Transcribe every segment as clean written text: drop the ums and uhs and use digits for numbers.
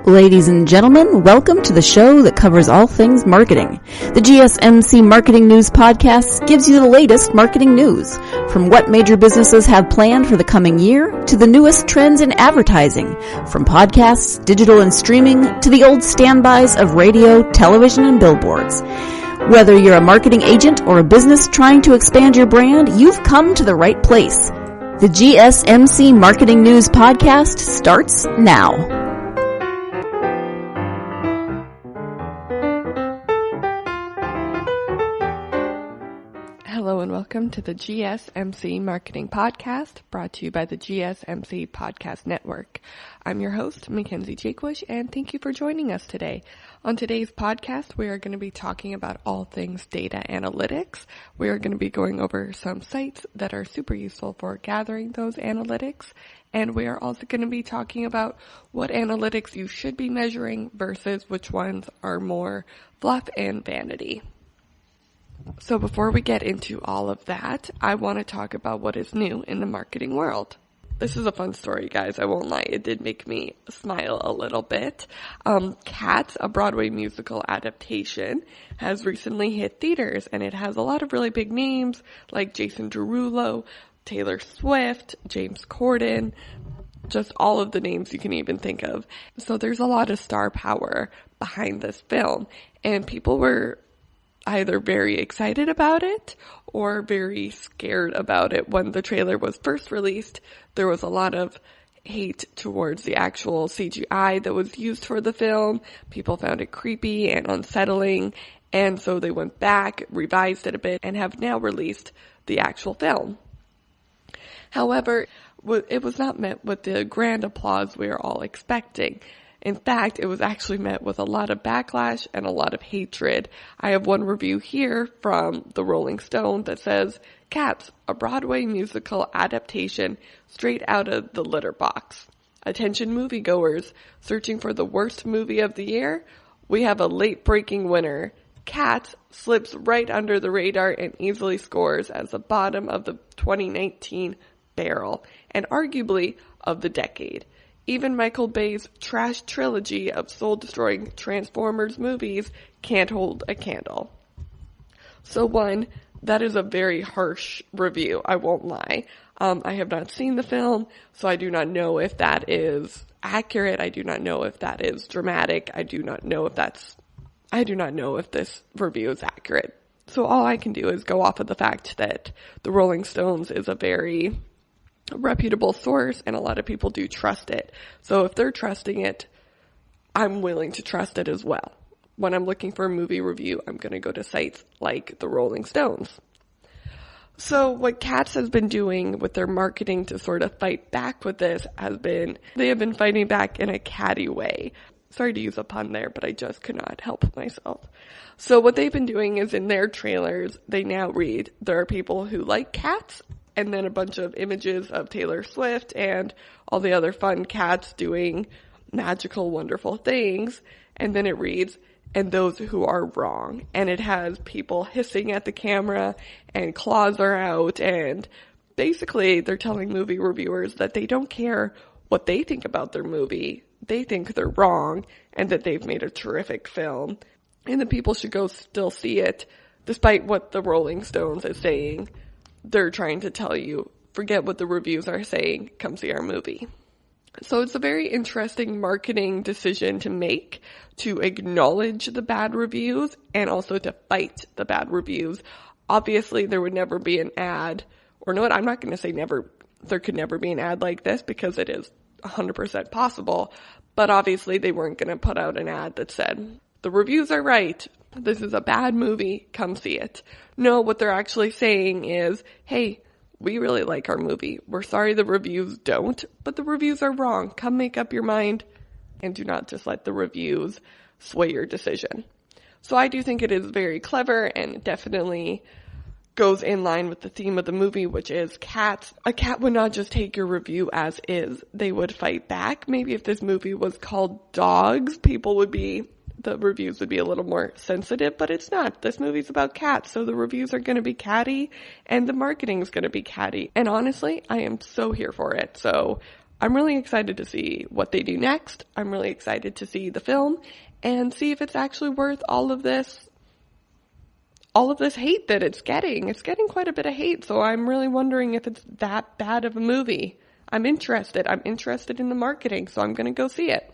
Ladies and gentlemen, welcome to the show that covers all things marketing. The GSMC Marketing News Podcast gives you the latest marketing news, from what major businesses have planned for the coming year to the newest trends in advertising, from podcasts, digital and streaming, to the old standbys of radio, television, and billboards. Whether you're a marketing agent or a business trying to expand your brand, you've come to the right place. The GSMC Marketing News Podcast starts now. Hello and welcome to the GSMC Marketing Podcast, brought to you by the GSMC Podcast Network. I'm your host, Mackenzie Jakewish, and thank you for joining us today. On today's podcast, we are going to be talking about all things data analytics. We are going to be going over some sites that are super useful for gathering those analytics, and we are also going to be talking about what analytics you should be measuring versus which ones are more fluff and vanity. So before we get into all of that, I want to talk about what is new in the marketing world. This is a fun story, guys. I won't lie. It did make me smile a little bit. Cats, a Broadway musical adaptation, has recently hit theaters, and it has a lot of really big names like Jason Derulo, Taylor Swift, James Corden, just all of the names you can even think of. So there's a lot of star power behind this film, and people were either very excited about it or very scared about it. When the trailer was first released, there was a lot of hate towards the actual CGI that was used for the film. People found it creepy and unsettling, and so they went back, revised it a bit, and have now released the actual film. However, it was not met with the grand applause we are all expecting. In fact, it was actually met with a lot of backlash and a lot of hatred. I have one review here from the Rolling Stone that says, "Cats, a Broadway musical adaptation straight out of the litter box. Attention moviegoers, searching for the worst movie of the year? We have a late-breaking winner. Cats slips right under the radar and easily scores as the bottom of the 2019 barrel, and arguably of the decade. Even Michael Bay's trash trilogy of soul-destroying Transformers movies can't hold a candle." So one, that is a very harsh review, I won't lie. I have not seen the film, so I do not know if that is accurate. I do not know if that is dramatic. I do not know if this review is accurate. So all I can do is go off of the fact that the Rolling Stones is a very reputable source, and a lot of people do trust it. So if they're trusting it, I'm willing to trust it as well. When I'm looking for a movie review, I'm going to go to sites like the Rolling Stones. So what Cats has been doing with their marketing to sort of fight back with this they have been fighting back in a catty way. Sorry to use a pun there, but I just could not help myself. So what they've been doing is in their trailers, they now read, "There are people who like cats," and then a bunch of images of Taylor Swift and all the other fun cats doing magical, wonderful things. And then it reads, "and those who are wrong." And it has people hissing at the camera and claws are out. And basically they're telling movie reviewers that they don't care what they think about their movie. They think they're wrong and that they've made a terrific film. And that people should go still see it, despite what the Rolling Stones is saying. They're trying to tell you, forget what the reviews are saying, come see our movie. So it's a very interesting marketing decision to make, to acknowledge the bad reviews and also to fight the bad reviews. Obviously, there would never be an ad, or no, I'm not going to say never, there could never be an ad like this because it is 100% possible, but obviously they weren't going to put out an ad that said, "The reviews are right. This is a bad movie. Come see it." No, what they're actually saying is, "Hey, we really like our movie. We're sorry the reviews don't, but the reviews are wrong. Come make up your mind and do not just let the reviews sway your decision." So I do think it is very clever and definitely goes in line with the theme of the movie, which is cats. A cat would not just take your review as is. They would fight back. Maybe if this movie was called Dogs, the reviews would be a little more sensitive, but it's not. This movie's about cats, so the reviews are going to be catty, and the marketing is going to be catty. And honestly, I am so here for it. So I'm really excited to see what they do next. I'm really excited to see the film and see if it's actually worth all of this hate that it's getting. It's getting quite a bit of hate, so I'm really wondering if it's that bad of a movie. I'm interested in the marketing, so I'm going to go see it.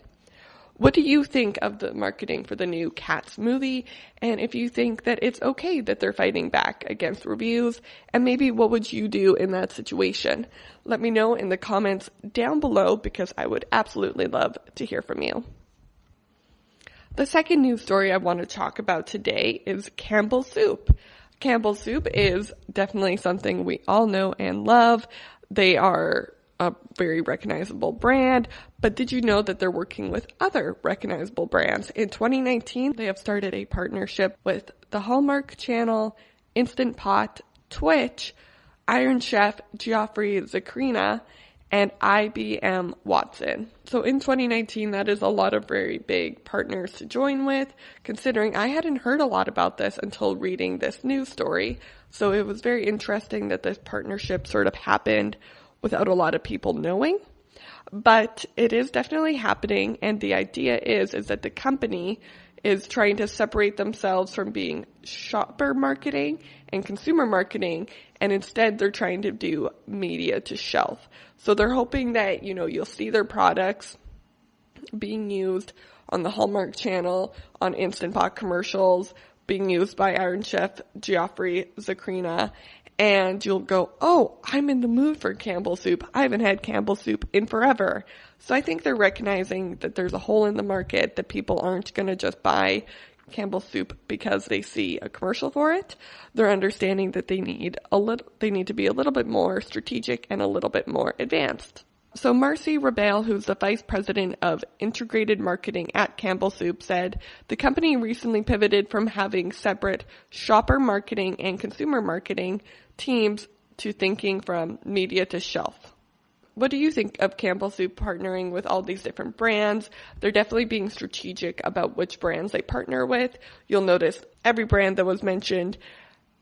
What do you think of the marketing for the new Cats movie? And if you think that it's okay that they're fighting back against reviews, and maybe what would you do in that situation? Let me know in the comments down below because I would absolutely love to hear from you. The second news story I want to talk about today is Campbell's Soup. Campbell's Soup is definitely something we all know and love. They are a very recognizable brand, but did you know that they're working with other recognizable brands? In 2019, they have started a partnership with the Hallmark Channel, Instant Pot, Twitch, Iron Chef Geoffrey Zakrina, and IBM Watson. So in 2019, that is a lot of very big partners to join with, considering I hadn't heard a lot about this until reading this news story. So it was very interesting that this partnership sort of happened without a lot of people knowing, but it is definitely happening. And the idea is that the company is trying to separate themselves from being shopper marketing and consumer marketing. And instead they're trying to do media to shelf. So they're hoping that, you'll see their products being used on the Hallmark Channel, on Instant Pot commercials, being used by Iron Chef Geoffrey Zakrina, and you'll go, oh, I'm in the mood for Campbell's Soup. I haven't had Campbell's Soup in forever. So I think they're recognizing that there's a hole in the market, that people aren't going to just buy Campbell's Soup because they see a commercial for it. They're understanding that they need to be a little bit more strategic and a little bit more advanced. So Marcy Rabel, who's the vice president of integrated marketing at Campbell's Soup, said the company recently pivoted from having separate shopper marketing and consumer marketing teams to thinking from media to shelf. What do you think of Campbell's Soup partnering with all these different brands? They're definitely being strategic about which brands they partner with. You'll notice every brand that was mentioned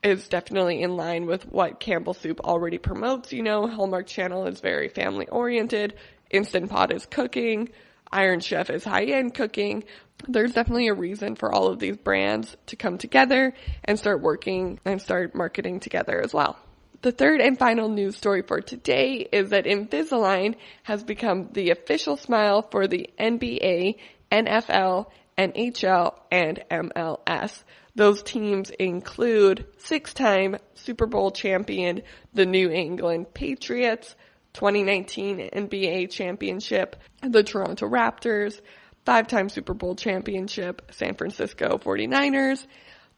is definitely in line with what Campbell's Soup already promotes. Hallmark Channel is very family oriented. Instant Pot is cooking. Iron Chef is high-end cooking. There's definitely a reason for all of these brands to come together and start working and start marketing together as well. The third and final news story for today is that Invisalign has become the official smile for the NBA, NFL, NHL, and MLS. Those teams include 6-time Super Bowl champion, the New England Patriots, 2019 NBA championship, the Toronto Raptors, 5-time Super Bowl championship, San Francisco 49ers,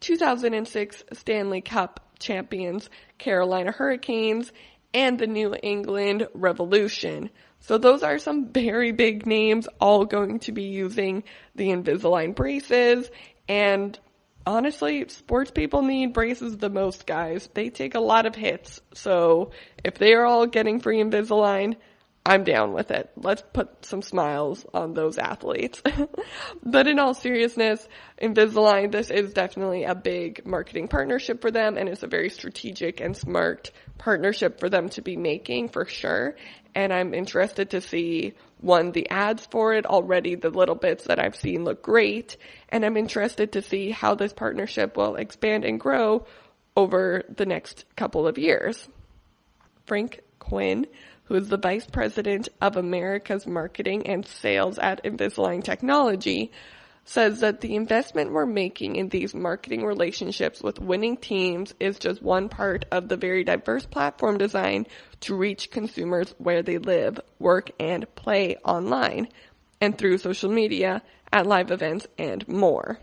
2006 Stanley Cup champions, Carolina Hurricanes, and the New England Revolution. So those are some very big names, all going to be using the Invisalign braces. And honestly, sports people need braces the most, guys. They take a lot of hits. So if they are all getting free Invisalign, I'm down with it. Let's put some smiles on those athletes. But in all seriousness, Invisalign, this is definitely a big marketing partnership for them, and it's a very strategic and smart partnership for them to be making for sure. And I'm interested to see, one, the ads for it. Already the little bits that I've seen look great, and I'm interested to see how this partnership will expand and grow over the next couple of years. Frank Quinn, who is the Vice President of America's Marketing and Sales at Invisalign Technology, says that the investment we're making in these marketing relationships with winning teams is just one part of the very diverse platform design to reach consumers where they live, work, and play online, and through social media, at live events, and more.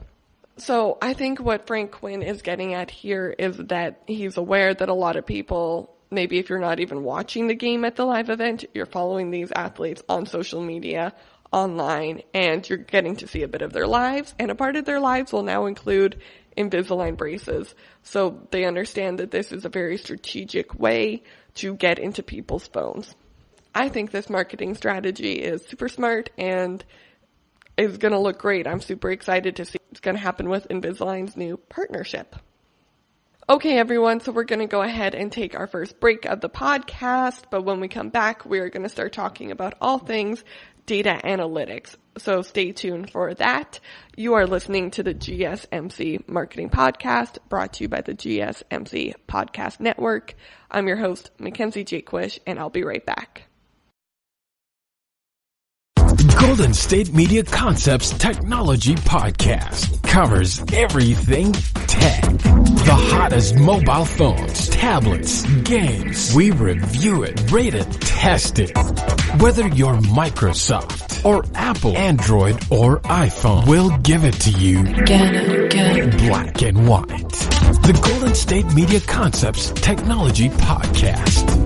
So I think what Frank Quinn is getting at here is that he's aware that a lot of people, maybe if you're not even watching the game at the live event, you're following these athletes on social media, online, and you're getting to see a bit of their lives. And a part of their lives will now include Invisalign braces. So they understand that this is a very strategic way to get into people's phones. I think this marketing strategy is super smart and is going to look great. I'm super excited to see what's going to happen with Invisalign's new partnership. Okay, everyone, so we're going to go ahead and take our first break of the podcast, but when we come back, we are going to start talking about all things data analytics. So stay tuned for that. You are listening to the GSMC Marketing Podcast, brought to you by the GSMC Podcast Network. I'm your host, Mackenzie Jaquish, and I'll be right back. Golden State Media Concepts Technology Podcast covers everything tech. The hottest mobile phones, tablets, games. We review it, rate it, test it. Whether you're Microsoft or Apple, Android or iPhone, we'll give it to you black and white. The Golden State Media Concepts Technology Podcast.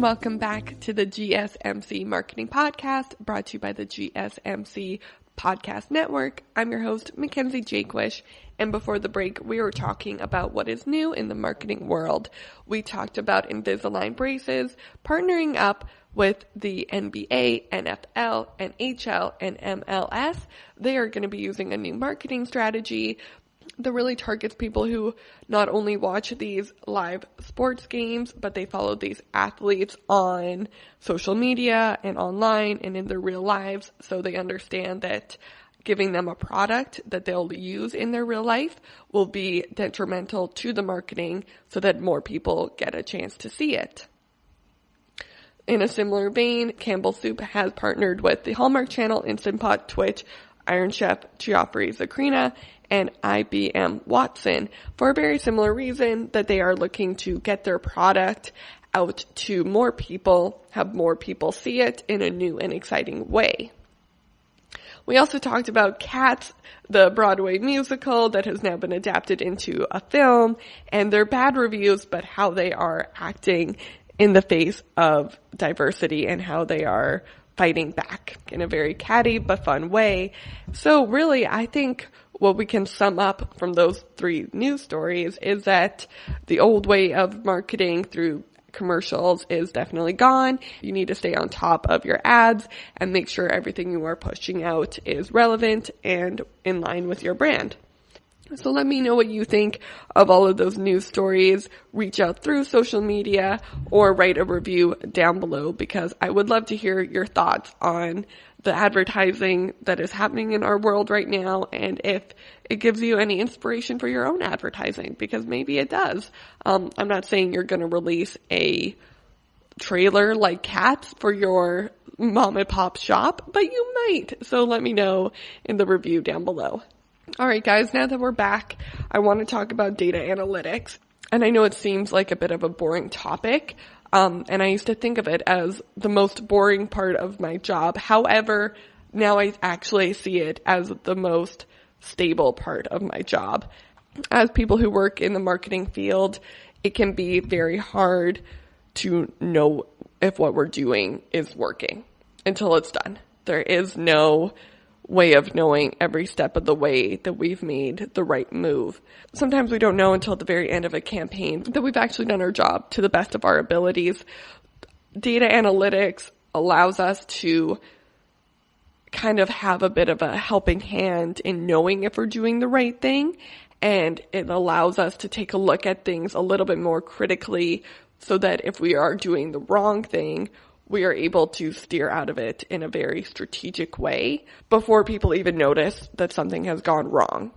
Welcome back to the GSMC Marketing Podcast, brought to you by the GSMC Podcast Network. I'm your host, Mackenzie Jaquish, and before the break, we were talking about what is new in the marketing world. We talked about Invisalign braces partnering up with the NBA, NFL, NHL, and MLS. They are going to be using a new marketing strategy that really targets people who not only watch these live sports games, but they follow these athletes on social media and online and in their real lives, so they understand that giving them a product that they'll use in their real life will be detrimental to the marketing so that more people get a chance to see it. In a similar vein, Campbell Soup has partnered with the Hallmark Channel, Instant Pot, Twitch, Iron Chef, Geoffrey Zakrina, and IBM Watson for a very similar reason, that they are looking to get their product out to more people, have more people see it in a new and exciting way. We also talked about Cats, the Broadway musical that has now been adapted into a film, and their bad reviews, but how they are acting in the face of diversity and how they are fighting back in a very catty but fun way. So really, I think what we can sum up from those three news stories is that the old way of marketing through commercials is definitely gone. You need to stay on top of your ads and make sure everything you are pushing out is relevant and in line with your brand. So let me know what you think of all of those news stories. Reach out through social media or write a review down below, because I would love to hear your thoughts on the advertising that is happening in our world right now, and if it gives you any inspiration for your own advertising, because maybe it does. I'm not saying you're going to release a trailer like Cats for your mom and pop shop, but you might. So let me know in the review down below. All right, guys, now that we're back, I want to talk about data analytics. And I know it seems like a bit of a boring topic, and I used to think of it as the most boring part of my job. However, now I actually see it as the most stable part of my job. As people who work in the marketing field, it can be very hard to know if what we're doing is working until it's done. There is no way of knowing every step of the way that we've made the right move. Sometimes we don't know until the very end of a campaign that we've actually done our job to the best of our abilities. Data analytics allows us to kind of have a bit of a helping hand in knowing if we're doing the right thing, and it allows us to take a look at things a little bit more critically, so that if we are doing the wrong thing, we are able to steer out of it in a very strategic way before people even notice that something has gone wrong.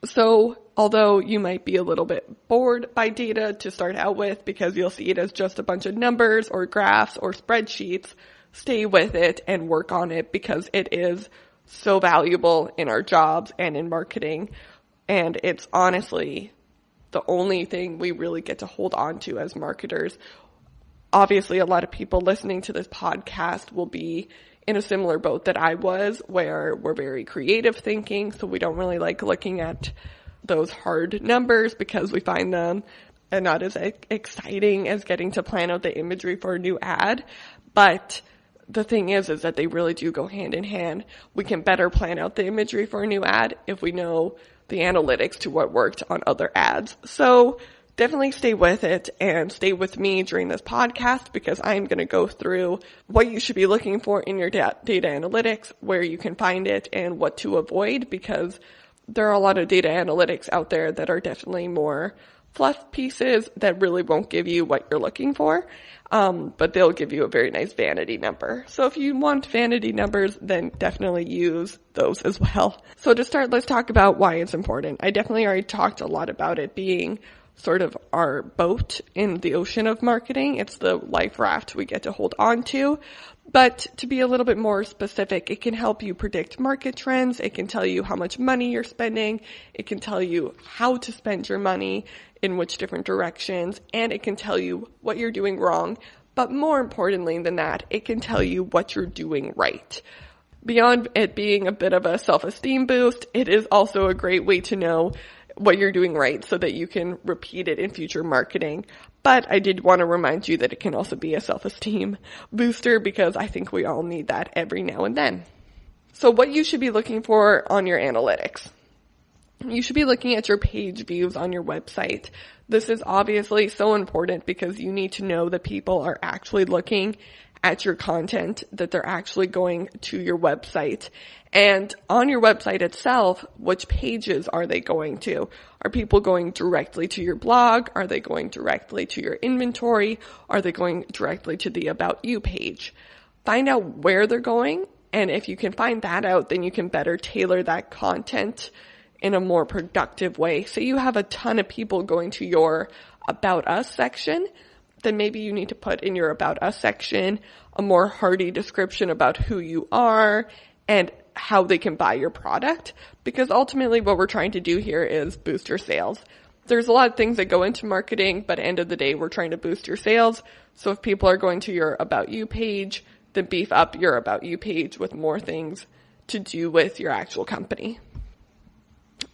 So, although you might be a little bit bored by data to start out with, because you'll see it as just a bunch of numbers or graphs or spreadsheets, stay with it and work on it, because it is so valuable in our jobs and in marketing. And it's honestly the only thing we really get to hold on to as marketers. Obviously, a lot of people listening to this podcast will be in a similar boat that I was, where we're very creative thinking, so we don't really like looking at those hard numbers because we find them and not as exciting as getting to plan out the imagery for a new ad. But the thing is that they really do go hand in hand. We can better plan out the imagery for a new ad if we know the analytics to what worked on other ads. So definitely stay with it and stay with me during this podcast, because I'm going to go through what you should be looking for in your data analytics, where you can find it, and what to avoid, because there are a lot of data analytics out there that are definitely more fluff pieces that really won't give you what you're looking for. But they'll give you a very nice vanity number. So if you want vanity numbers, then definitely use those as well. So to start, let's talk about why it's important. I definitely already talked a lot about it being sort of our boat in the ocean of marketing. It's the life raft we get to hold on to. But to be a little bit more specific, it can help you predict market trends. It can tell you how much money you're spending. It can tell you how to spend your money, in which different directions, and it can tell you what you're doing wrong. But more importantly than that, it can tell you what you're doing right. Beyond it being a bit of a self-esteem boost, it is also a great way to know what you're doing right so that you can repeat it in future marketing. But I did want to remind you that it can also be a self-esteem booster, because I think we all need that every now and then. So what you should be looking for on your analytics. You should be looking at your page views on your website. This is obviously so important because you need to know that people are actually looking at your content, that they're actually going to your website. And on your website itself, which pages are they going to? Are people going directly to your blog? Are they going directly to your inventory? Are they going directly to the About You page? Find out where they're going, and if you can find that out, then you can better tailor that content in a more productive way. So you have a ton of people going to your About Us section, then maybe you need to put in your About Us section a more hearty description about who you are and how they can buy your product, because ultimately what we're trying to do here is boost your sales. There's a lot of things that go into marketing, but at the end of the day, we're trying to boost your sales. So if people are going to your About You page, then beef up your About You page with more things to do with your actual company.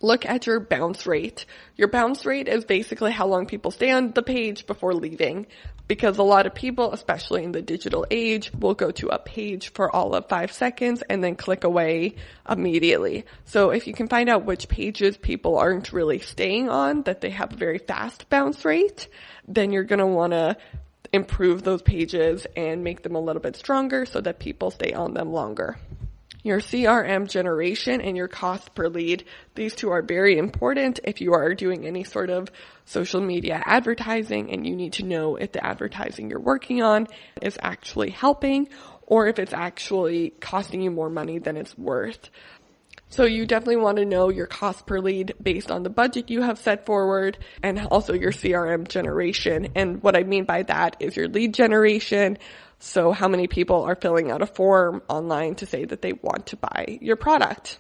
Look at your bounce rate. Your bounce rate is basically how long people stay on the page before leaving, because a lot of people, especially in the digital age, will go to a page for all of 5 seconds and then click away immediately. So if you can find out which pages people aren't really staying on, that they have a very fast bounce rate, then you're going to want to improve those pages and make them a little bit stronger so that people stay on them longer. Your CRM generation and your cost per lead. These two are very important if you are doing any sort of social media advertising, and you need to know if the advertising you're working on is actually helping or if it's actually costing you more money than it's worth. So you definitely want to know your cost per lead based on the budget you have set forward, and also your CRM generation. And what I mean by that is your lead generation. So how many people are filling out a form online to say that they want to buy your product?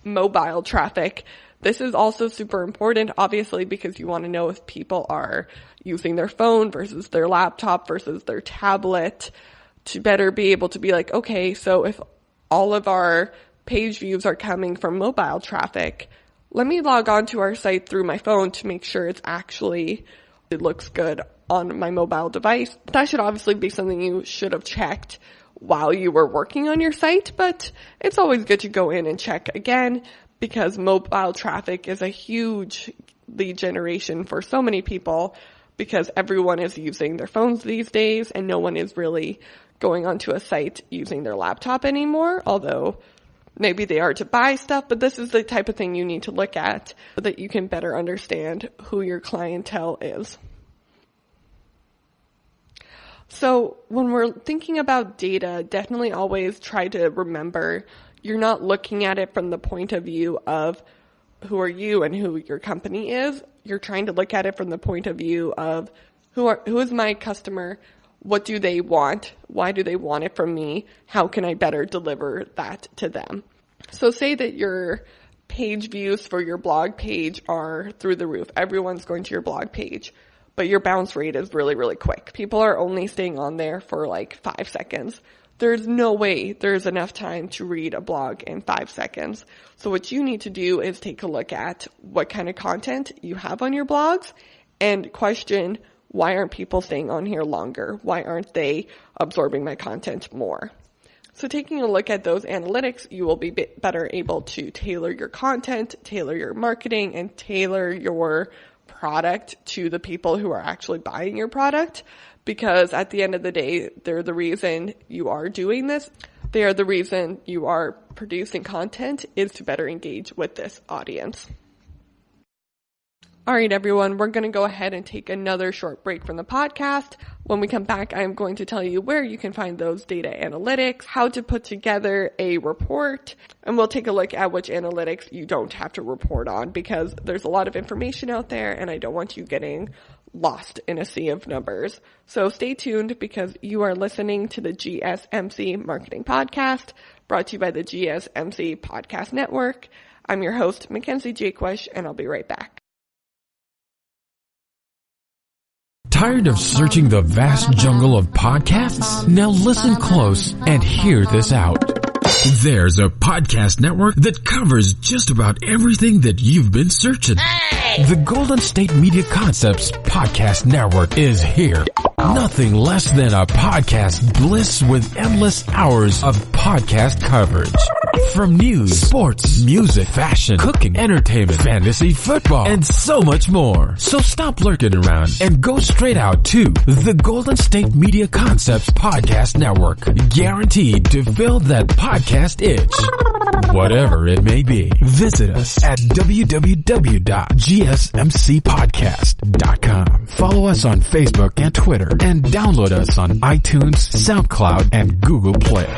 Mobile traffic. This is also super important, obviously, because you want to know if people are using their phone versus their laptop versus their tablet, to better be able to be like, okay, so if all of our page views are coming from mobile traffic, let me log on to our site through my phone to make sure it looks good on my mobile device. That should obviously be something you should have checked while you were working on your site, but it's always good to go in and check again, because mobile traffic is a huge lead generation for so many people, because everyone is using their phones these days and no one is really going onto a site using their laptop anymore, although maybe they are to buy stuff. But this is the type of thing you need to look at so that you can better understand who your clientele is. So when we're thinking about data, definitely always try to remember you're not looking at it from the point of view of who are you and who your company is. You're trying to look at it from the point of view of who is my customer? What do they want? Why do they want it from me? How can I better deliver that to them? So say that your page views for your blog page are through the roof. Everyone's going to your blog page, but your bounce rate is really, really quick. People are only staying on there for like 5 seconds. there's no way there's enough time to read a blog in 5 seconds. So what you need to do is take a look at what kind of content you have on your blogs and question, why aren't people staying on here longer? Why aren't they absorbing my content more? So taking a look at those analytics, you will be better able to tailor your content, tailor your marketing, and tailor your product to the people who are actually buying your product. Because at the end of the day, they're the reason you are doing this. They are the reason you are producing content, is to better engage with this audience. All right, everyone, we're going to go ahead and take another short break from the podcast. When we come back, I'm going to tell you where you can find those data analytics, how to put together a report, and we'll take a look at which analytics you don't have to report on, because there's a lot of information out there and I don't want you getting lost in a sea of numbers. So stay tuned, because you are listening to the GSMC Marketing Podcast, brought to you by the GSMC Podcast Network. I'm your host, Mackenzie Jaquish, and I'll be right back. Tired of searching the vast jungle of podcasts? Now listen close and hear this out. There's a podcast network that covers just about everything that you've been searching. Hey! The Golden State Media Concepts Podcast Network is here. Nothing less than a podcast bliss with endless hours of podcast coverage. From news, sports, music, fashion, cooking, entertainment, fantasy, football, and so much more. So stop lurking around and go straight out to the Golden State Media Concepts Podcast Network. Guaranteed to fill that podcast itch. Whatever it may be. Visit us at www.gsmcpodcast.com. Follow us on Facebook and Twitter, and download us on iTunes, SoundCloud, and Google Play.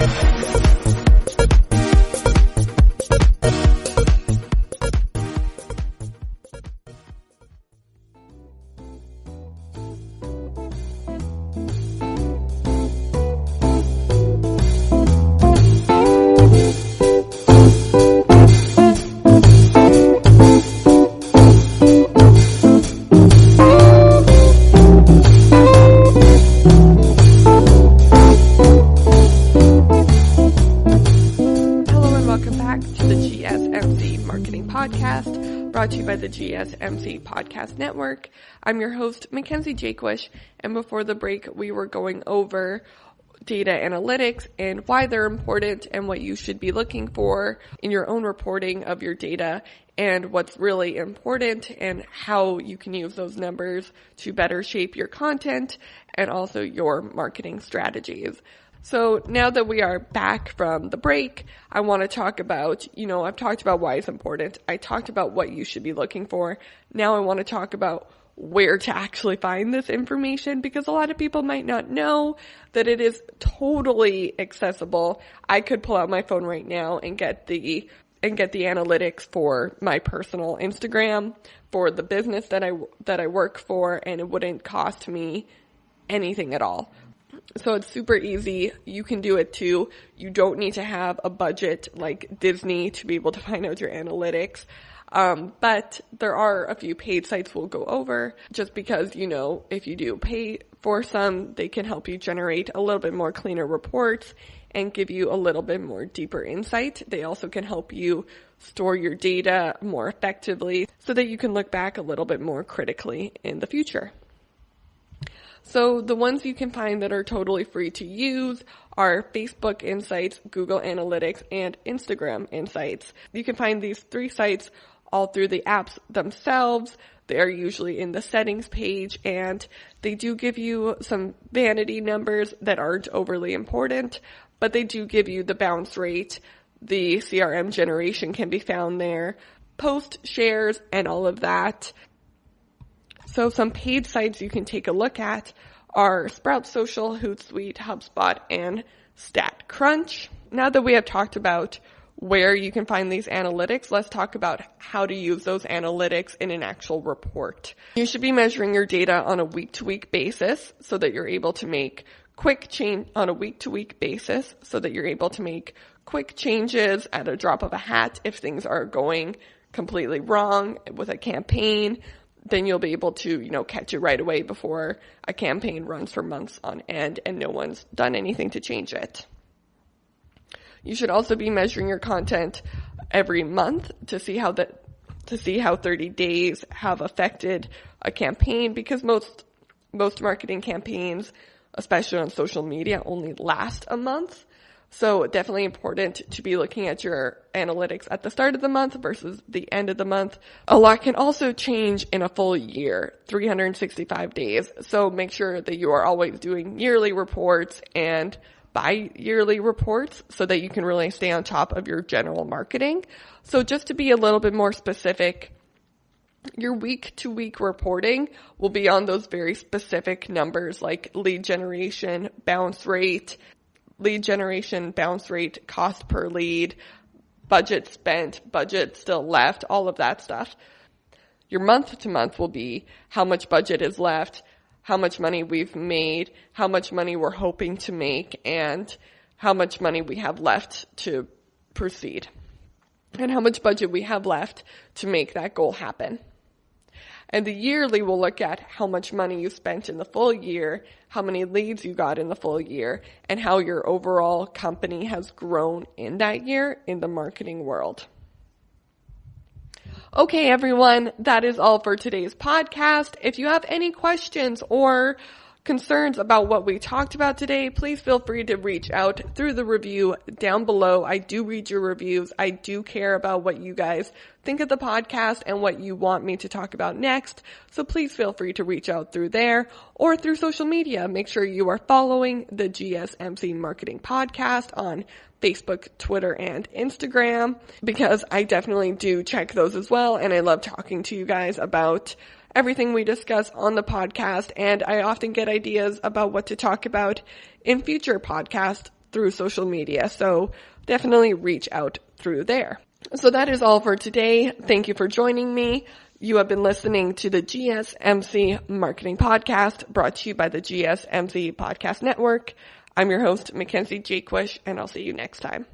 Brought to you by the GSMC Podcast Network. I'm your host, Mackenzie Jaquish, and before the break, we were going over data analytics and why they're important and what you should be looking for in your own reporting of your data, and what's really important and how you can use those numbers to better shape your content and also your marketing strategies. So now that we are back from the break, I want to talk about, I've talked about why it's important. I talked about what you should be looking for. Now I want to talk about where to actually find this information, because a lot of people might not know that it is totally accessible. I could pull out my phone right now and get the analytics for my personal Instagram, for the business that I work for, and it wouldn't cost me anything at all. So it's super easy. You can do it too. You don't need to have a budget like Disney to be able to find out your analytics. But there are a few paid sites we'll go over, just because, if you do pay for some, they can help you generate a little bit more cleaner reports and give you a little bit more deeper insight. They also can help you store your data more effectively so that you can look back a little bit more critically in the future. So the ones you can find that are totally free to use are Facebook Insights, Google Analytics, and Instagram Insights. You can find these 3 sites all through the apps themselves. They are usually in the settings page, and they do give you some vanity numbers that aren't overly important, but they do give you the bounce rate. The CRM generation can be found there, post shares, and all of that. So some paid sites you can take a look at are Sprout Social, Hootsuite, HubSpot, and StatCrunch. Now that we have talked about where you can find these analytics, let's talk about how to use those analytics in an actual report. You should be measuring your data on a week-to-week basis so that you're able to make quick changes at a drop of a hat if things are going completely wrong with a campaign. Then you'll be able to, catch it right away before a campaign runs for months on end and no one's done anything to change it. You should also be measuring your content every month to see how 30 days have affected a campaign, because most marketing campaigns, especially on social media, only last a month. So definitely important to be looking at your analytics at the start of the month versus the end of the month. A lot can also change in a full year, 365 days. So make sure that you are always doing yearly reports and bi-yearly reports so that you can really stay on top of your general marketing. So just to be a little bit more specific, your week-to-week reporting will be on those very specific numbers like lead generation, bounce rate, cost per lead, budget spent, budget still left, all of that stuff. Your month-to-month will be how much budget is left, how much money we've made, how much money we're hoping to make, and how much money we have left to proceed, and how much budget we have left to make that goal happen. And the yearly will look at how much money you spent in the full year, how many leads you got in the full year, and how your overall company has grown in that year in the marketing world. Okay, everyone, that is all for today's podcast. If you have any questions or concerns about what we talked about today, please feel free to reach out through the review down below. I do read your reviews. I do care about what you guys think of the podcast and what you want me to talk about next. So please feel free to reach out through there or through social media. Make sure you are following the GSMC Marketing Podcast on Facebook, Twitter, and Instagram, because I definitely do check those as well. And I love talking to you guys about everything we discuss on the podcast, and I often get ideas about what to talk about in future podcasts through social media, so definitely reach out through there. So that is all for today. Thank you for joining me. You have been listening to the GSMC Marketing Podcast, brought to you by the GSMC Podcast Network. I'm your host, Mackenzie Jaquish, and I'll see you next time.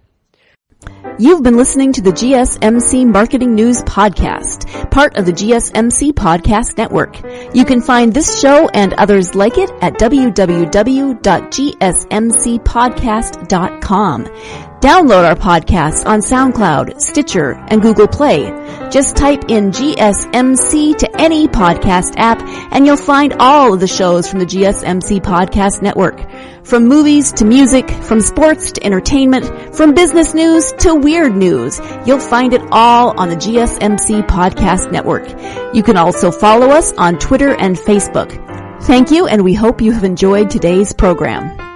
You've been listening to the GSMC Marketing News Podcast, part of the GSMC Podcast Network. You can find this show and others like it at www.gsmcpodcast.com. Download our podcasts on SoundCloud, Stitcher, and Google Play. Just type in GSMC to any podcast app and you'll find all of the shows from the GSMC Podcast Network. From movies to music, from sports to entertainment, from business news to weird news, you'll find it all on the GSMC Podcast Network. You can also follow us on Twitter and Facebook. Thank you, and we hope you have enjoyed today's program.